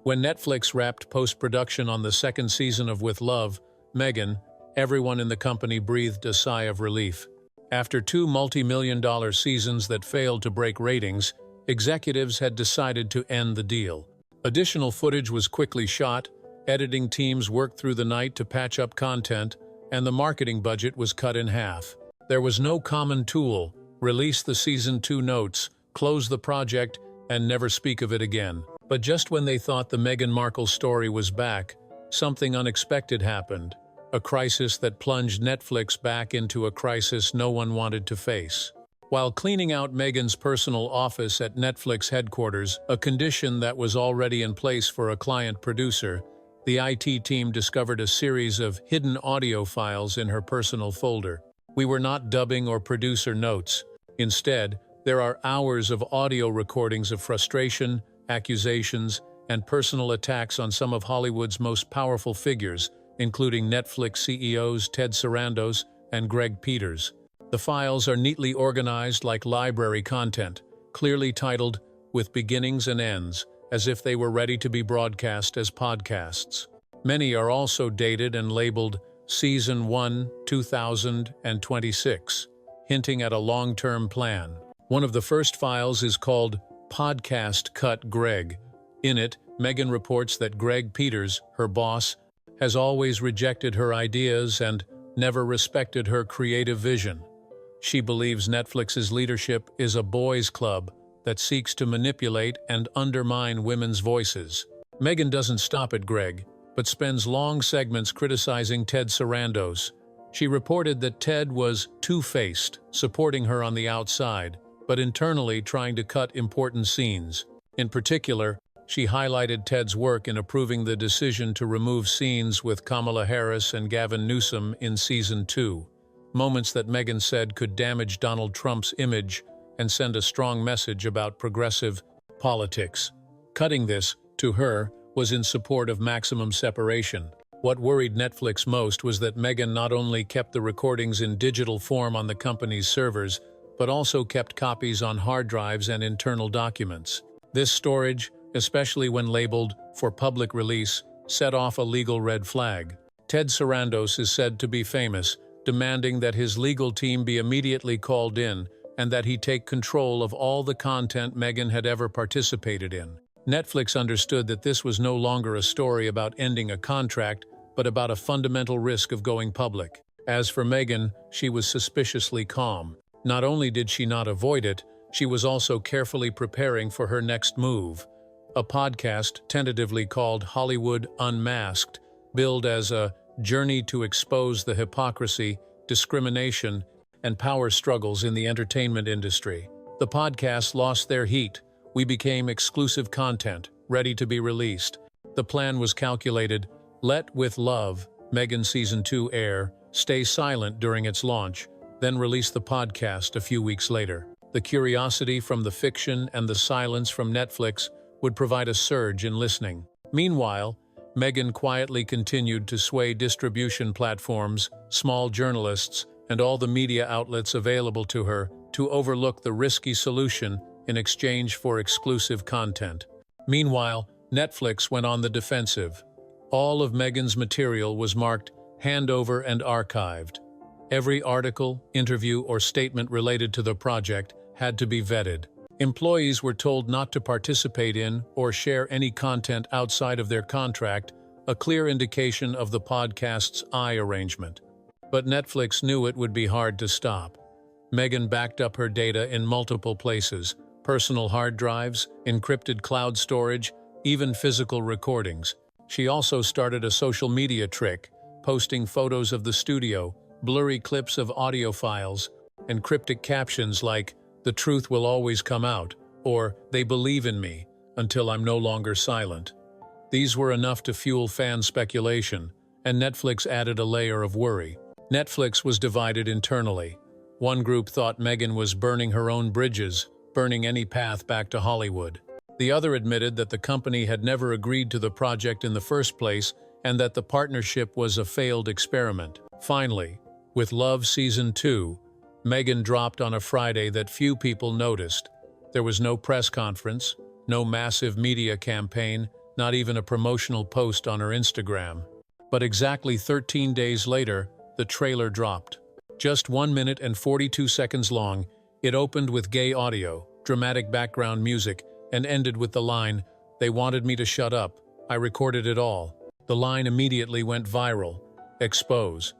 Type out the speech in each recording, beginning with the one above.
When Netflix wrapped post-production on the second season of With Love, Meghan, everyone in the company breathed a sigh of relief. After two multi-million-dollar seasons that failed to break ratings, executives had decided to end the deal. Additional footage was quickly shot, editing teams worked through the night to patch up content, and the marketing budget was cut in half. There was no common tool: release the season 2 notes, close the project, and never speak of it again. But just when they thought the Meghan Markle story was back, something unexpected happened. A crisis that plunged Netflix back into a crisis no one wanted to face. While cleaning out Meghan's personal office at Netflix headquarters, a condition that was already in place for a client producer, the IT team discovered a series of hidden audio files in her personal folder. We were not dubbing or producer notes. Instead, there are hours of audio recordings of frustration, accusations, and personal attacks on some of Hollywood's most powerful figures, including Netflix CEOs Ted Sarandos and Greg Peters. The files are neatly organized like library content, clearly titled with beginnings and ends, as if they were ready to be broadcast as podcasts. Many are also dated and labeled Season 1, 2026, hinting at a long-term plan. One of the first files is called Podcast Cut Greg. In it, Meghan reports that Greg Peters, her boss, has always rejected her ideas and never respected her creative vision. She believes Netflix's leadership is a boys' club that seeks to manipulate and undermine women's voices. Meghan doesn't stop at Greg, but spends long segments criticizing Ted Sarandos. She reported that Ted was two-faced, supporting her on the outside, but internally trying to cut important scenes. In particular, she highlighted Ted's work in approving the decision to remove scenes with Kamala Harris and Gavin Newsom in Season 2, moments that Meghan said could damage Donald Trump's image and send a strong message about progressive politics. Cutting this, to her, was in support of maximum separation. What worried Netflix most was that Meghan not only kept the recordings in digital form on the company's servers, but also kept copies on hard drives and internal documents. This storage, especially when labeled for public release, set off a legal red flag. Ted Sarandos is said to be famous, demanding that his legal team be immediately called in and that he take control of all the content Meghan had ever participated in. Netflix understood that this was no longer a story about ending a contract, but about a fundamental risk of going public. As for Meghan, she was suspiciously calm. Not only did she not avoid it, she was also carefully preparing for her next move. A podcast tentatively called Hollywood Unmasked, billed as a journey to expose the hypocrisy, discrimination, and power struggles in the entertainment industry. The podcasts lost their heat. We became exclusive content, ready to be released. The plan was calculated: let With Love, Meghan Season 2 air, stay silent during its launch, then release the podcast a few weeks later. The curiosity from the fiction and the silence from Netflix would provide a surge in listening. Meanwhile, Meghan quietly continued to sway distribution platforms, small journalists, and all the media outlets available to her to overlook the risky solution in exchange for exclusive content. Meanwhile, Netflix went on the defensive. All of Meghan's material was marked handover and archived. Every article, interview, or statement related to the project had to be vetted. Employees were told not to participate in or share any content outside of their contract, a clear indication of the podcast's eye arrangement. But Netflix knew it would be hard to stop. Meghan backed up her data in multiple places: personal hard drives, encrypted cloud storage, even physical recordings. She also started a social media trick, posting photos of the studio, blurry clips of audio files, and cryptic captions like, "The truth will always come out," or "They believe in me until I'm no longer silent." These were enough to fuel fan speculation, and Netflix added a layer of worry. Netflix was divided internally. One group thought Meghan was burning her own bridges, burning any path back to Hollywood. The other admitted that the company had never agreed to the project in the first place and that the partnership was a failed experiment. Finally, With Love Season 2, Meghan dropped on a Friday that few people noticed. There was no press conference, no massive media campaign, not even a promotional post on her Instagram. But exactly 13 days later, the trailer dropped. Just 1 minute and 42 seconds long, it opened with gay audio, dramatic background music, and ended with the line, "They wanted me to shut up. I recorded it all." The line immediately went viral. Expose.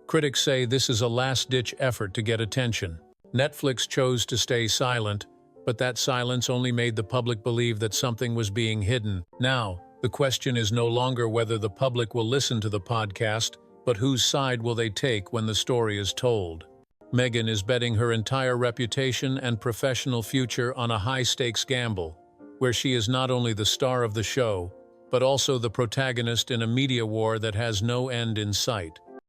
Critics say this is a last-ditch effort to get attention. Netflix chose to stay silent, but that silence only made the public believe that something was being hidden. Now, the question is no longer whether the public will listen to the podcast, but whose side will they take when the story is told. Meghan is betting her entire reputation and professional future on a high-stakes gamble, where she is not only the star of the show, but also the protagonist in a media war that has no end in sight.